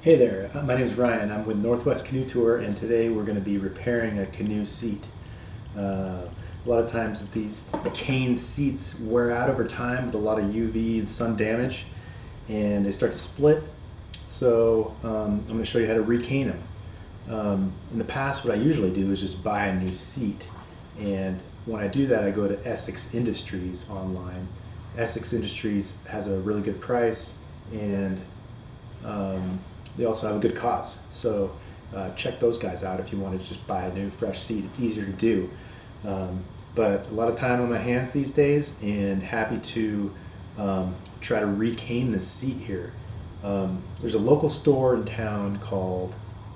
Hey there, my name is Ryan. I'm with Northwest Canoe Tour, and today we're going to be repairing a canoe seat. A lot of times the cane seats wear out over time with a lot of UV and sun damage, and they start to split. So I'm going to show you how to recane them. In the past, what I usually do is just buy a new seat, and when I do that, I go to Essex Industries online. Essex Industries has a really good price, and they also have a good cause. So check those guys out if you want to just buy a new fresh seat. It's easier to do. But a lot of time on my hands these days, and happy to try to recane this seat here. There's a local store in town called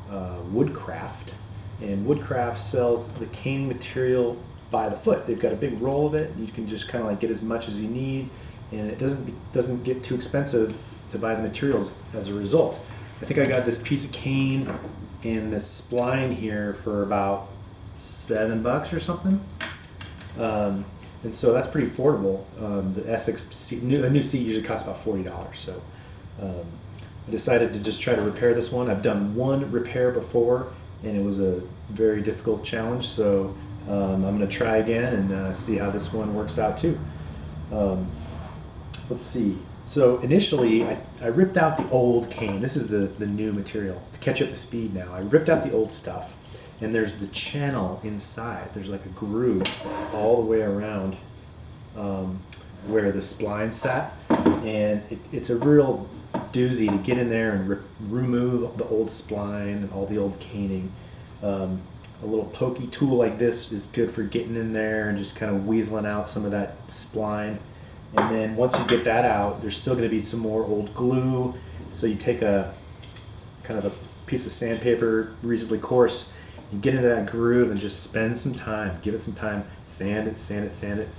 Woodcraft, and Woodcraft sells the caning material by the foot. They've got a big roll of it, and you can just kind of like get as much as you need, and it doesn't get too expensive to buy the materials as a result. I think I got this piece of cane and this spline here for about $7 or something, and so that's pretty affordable. The Essex seat, a new seat usually costs about $40, so I decided to just try to repair this one. I've done one repair before, and it was a very difficult challenge, so I'm going to try again and see how this one works out too. Let's see. So initially, I ripped out the old cane. This is the new material to catch up to speed now. I ripped out the old stuff, and there's the channel inside. There's like a groove all the way around where the spline sat, and it's a real doozy to get in there and remove the old spline and all the old caning. A little pokey tool like this is good for getting in there and just kind of weaseling out some of that spline. And then once you get that out, there's still going to be some more old glue. So you take a kind of a piece of sandpaper, reasonably coarse, and get into that groove and just spend some time. Give it some time. Sand it, sand it, sand it.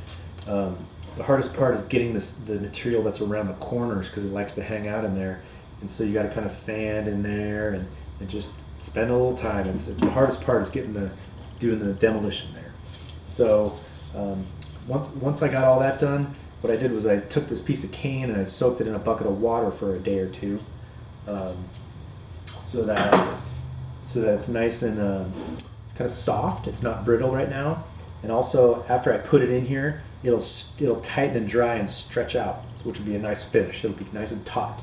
The hardest part is getting the material that's around the corners, because it likes to hang out in there. And so you got to kind of sand in there and just spend a little time. It's the hardest part is doing the demolition there. So once I got all that done, what I did was I took this piece of cane and I soaked it in a bucket of water for a day or two, so that it's nice and kind of soft. It's not brittle right now, and also after I put it in here, it'll tighten and dry and stretch out, which would be a nice finish. It'll be nice and taut.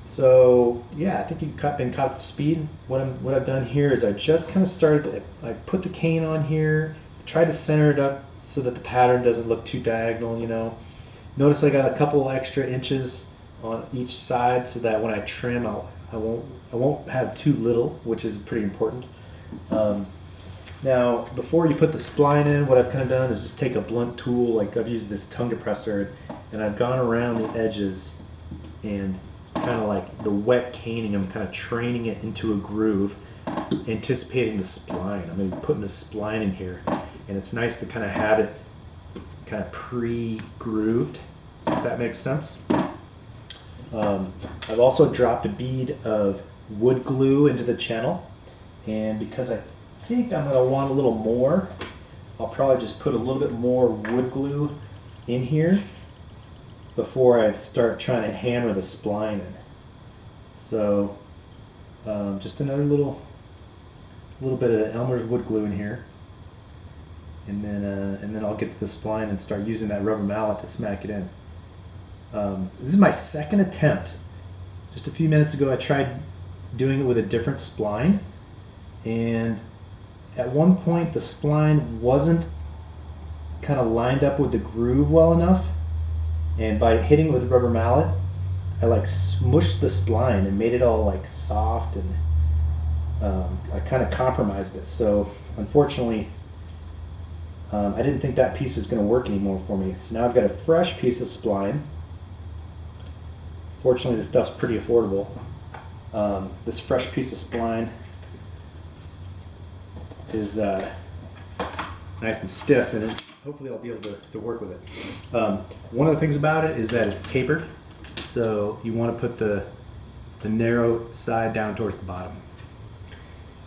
So yeah, I think you've been caught up to speed. What I've done here is I just kind of started. I put the cane on here, tried to center it up so that the pattern doesn't look too diagonal. Notice I got a couple extra inches on each side so that when I trim, I won't have too little, which is pretty important. Now, before you put the spline in, what I've kind of done is just take a blunt tool, like I've used this tongue depressor, and I've gone around the edges and kind of like the wet caning, I'm kind of training it into a groove, anticipating the spline. I'm going to be putting the spline in here, and it's nice to kind of have it kind of pre-grooved, if that makes sense. I've also dropped a bead of wood glue into the channel, and because I think I'm going to want a little more, I'll probably just put a little bit more wood glue in here before I start trying to hammer the spline in. So just another little bit of Elmer's wood glue in here, and then I'll get to the spline and start using that rubber mallet to smack it in. This is my second attempt. Just a few minutes ago I tried doing it with a different spline, and at one point the spline wasn't kind of lined up with the groove well enough, and by hitting it with the rubber mallet, I like smushed the spline and made it all like soft, and I kind of compromised it. So unfortunately, I didn't think that piece was going to work anymore for me. So now I've got a fresh piece of spline. Fortunately, this stuff's pretty affordable. This fresh piece of spline is nice and stiff, and hopefully I'll be able to work with it. One of the things about it is that it's tapered, so you want to put the narrow side down towards the bottom.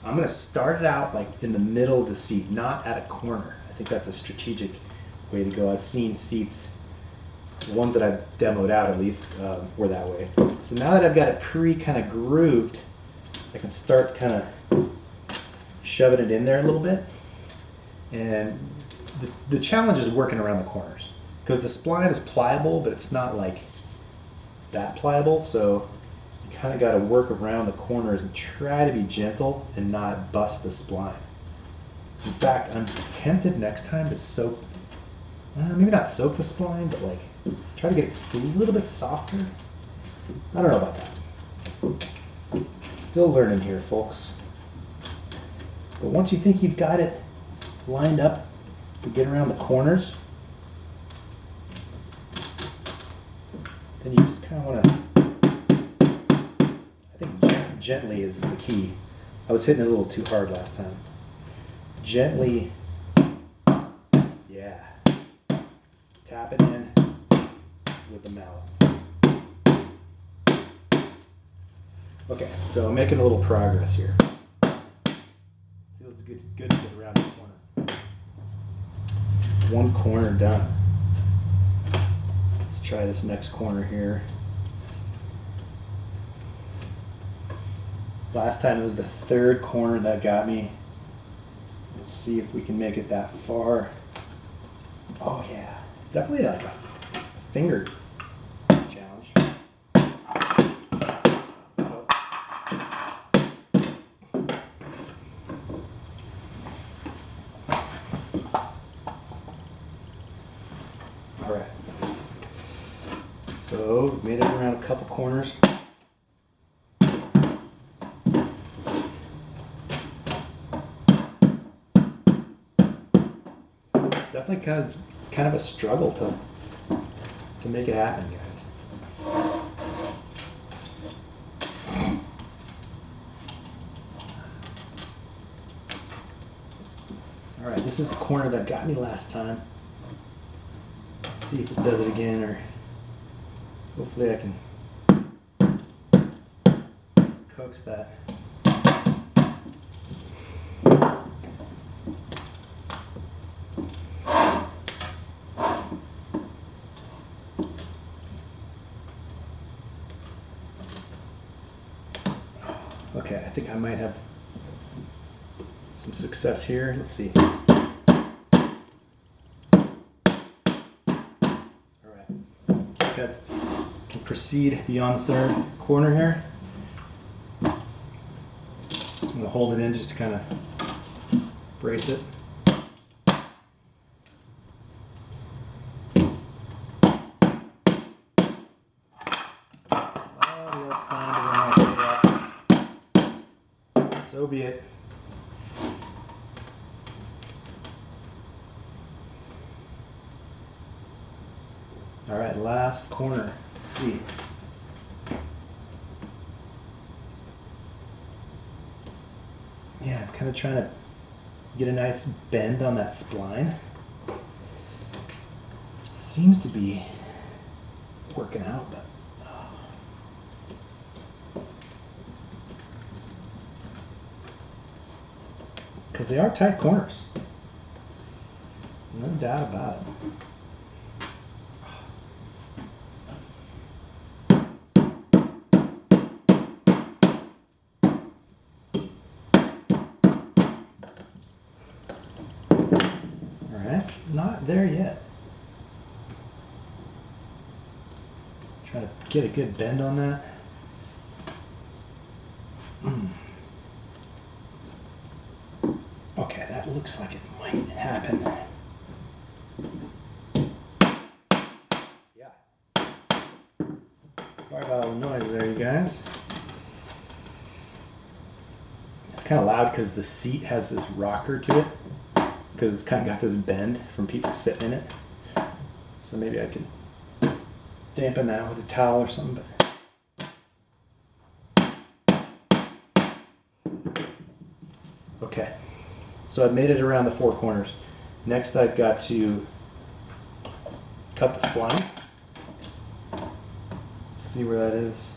I'm going to start it out like in the middle of the seat, not at a corner. I think that's a strategic way to go. I've seen seats The ones that I've demoed out at least were that way. So now that I've got it kind of grooved, I can start kind of shoving it in there a little bit. And the challenge is working around the corners, because the spline is pliable, but it's not like that pliable. So you kind of got to work around the corners and try to be gentle and not bust the spline. In fact, I'm tempted next time to soak, maybe not soak the spline, but like try to get it a little bit softer. I don't know about that. Still learning here, folks. But once you think you've got it lined up to get around the corners, then you just kind of want to, I think gently is the key. I was hitting it a little too hard last time. Gently, yeah, tap it in with the mallet. Okay, so I'm making a little progress here. Feels good to get around the corner. One corner done. Let's try this next corner here. Last time it was the third corner that got me. Let's see if we can make it that far. Oh yeah, it's definitely like a finger challenge. All right. So made it around a couple corners. Definitely kind of a struggle to make it happen, guys. All right, this is the corner that got me last time. Let's see if it does it again, or hopefully I can coax that. Okay, I think I might have some success here. Let's see. All right. I think I can proceed beyond the third corner here. I'm going to hold it in just to kind of brace it. Oh, the old sign doesn't want to stay up. So be it. All right, last corner. Let's see. Yeah, I'm kind of trying to get a nice bend on that spline. Seems to be working out, but because they are tight corners. No doubt about it. All right, not there yet. Trying to get a good bend on that. Okay, that looks like it might happen. Yeah. Sorry about all the noise there, you guys. It's kind of loud because the seat has this rocker to it, because it's kind of got this bend from people sitting in it. So maybe I can dampen that with a towel or something. Okay. So I've made it around the four corners. Next I've got to cut the spline. Let's see where that is.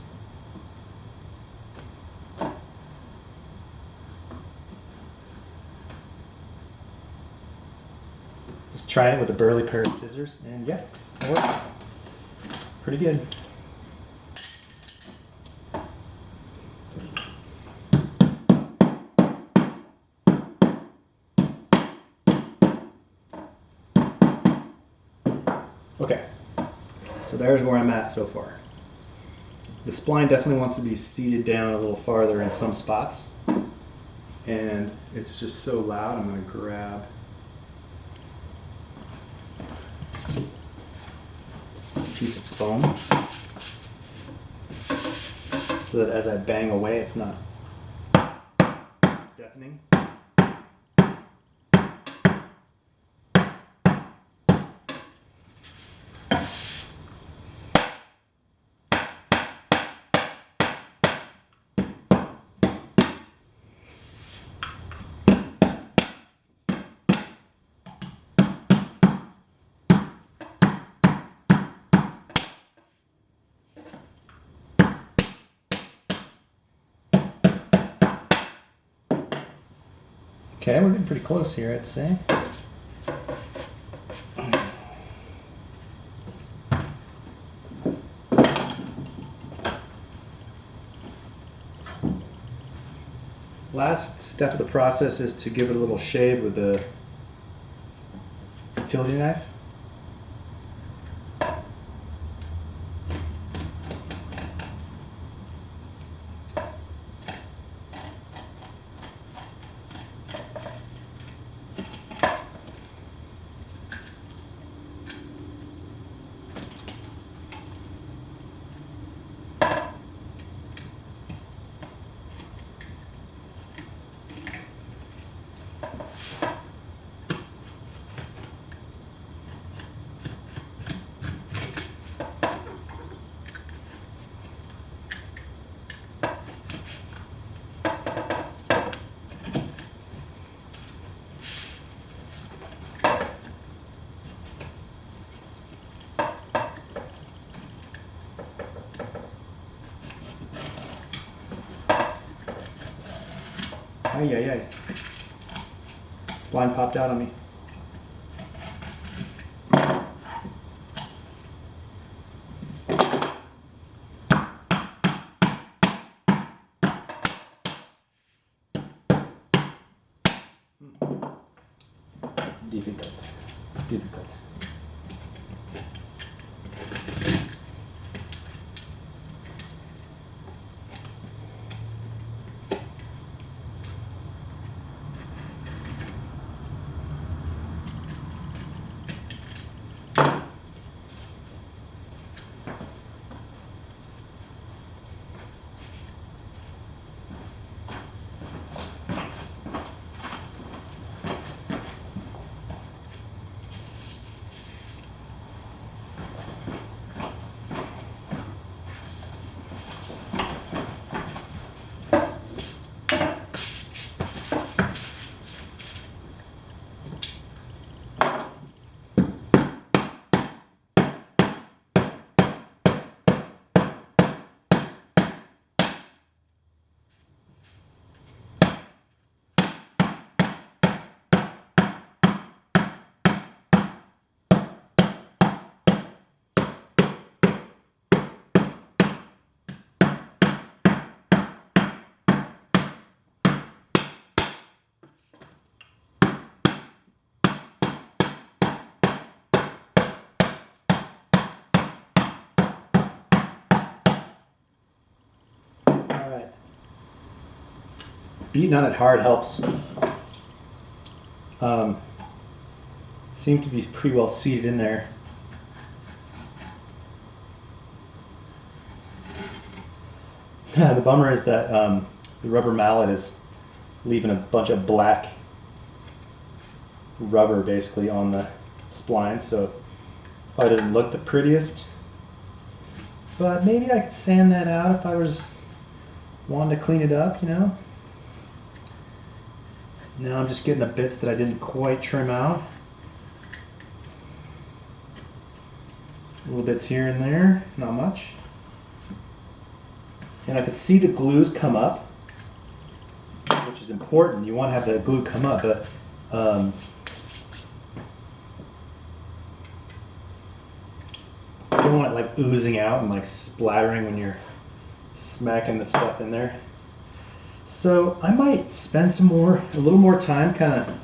Just try it with a burly pair of scissors, and yeah, it worked. pretty good. Okay, so there's where I'm at so far. The spline definitely wants to be seated down a little farther in some spots. And it's just so loud, I'm going to grab a piece of foam so that as I bang away, it's not deafening. Okay, we're getting pretty close here, I'd say. Last step of the process is to give it a little shave with the utility knife. Ay, ay, ay. Spline popped out on me. Difficult. Difficult. Beating on it hard helps. Seem to be pretty well seated in there. The bummer is that the rubber mallet is leaving a bunch of black rubber basically on the spline, so probably doesn't look the prettiest. But maybe I could sand that out if I was wanting to clean it up, you know? Now I'm just getting the bits that I didn't quite trim out. Little bits here and there, not much. And I could see the glues come up, which is important. You want to have the glue come up, but you don't want it like oozing out and like splattering when you're smacking the stuff in there. So I might spend a little more time kind of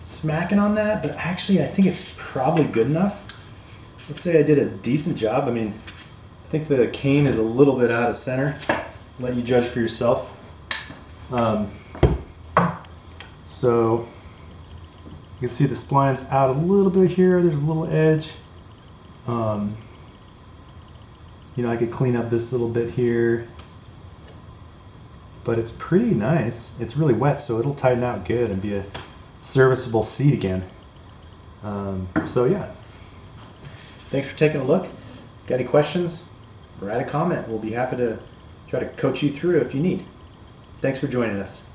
smacking on that, but actually I think it's probably good enough. Let's say I did a decent job. I mean, I think the cane is a little bit out of center. Let you judge for yourself. So you can see the spline's out a little bit here. There's a little edge. You know, I could clean up this little bit here, but it's pretty nice. It's really wet, so it'll tighten out good and be a serviceable seat again. So yeah. Thanks for taking a look. Got any questions? Write a comment. We'll be happy to try to coach you through if you need. Thanks for joining us.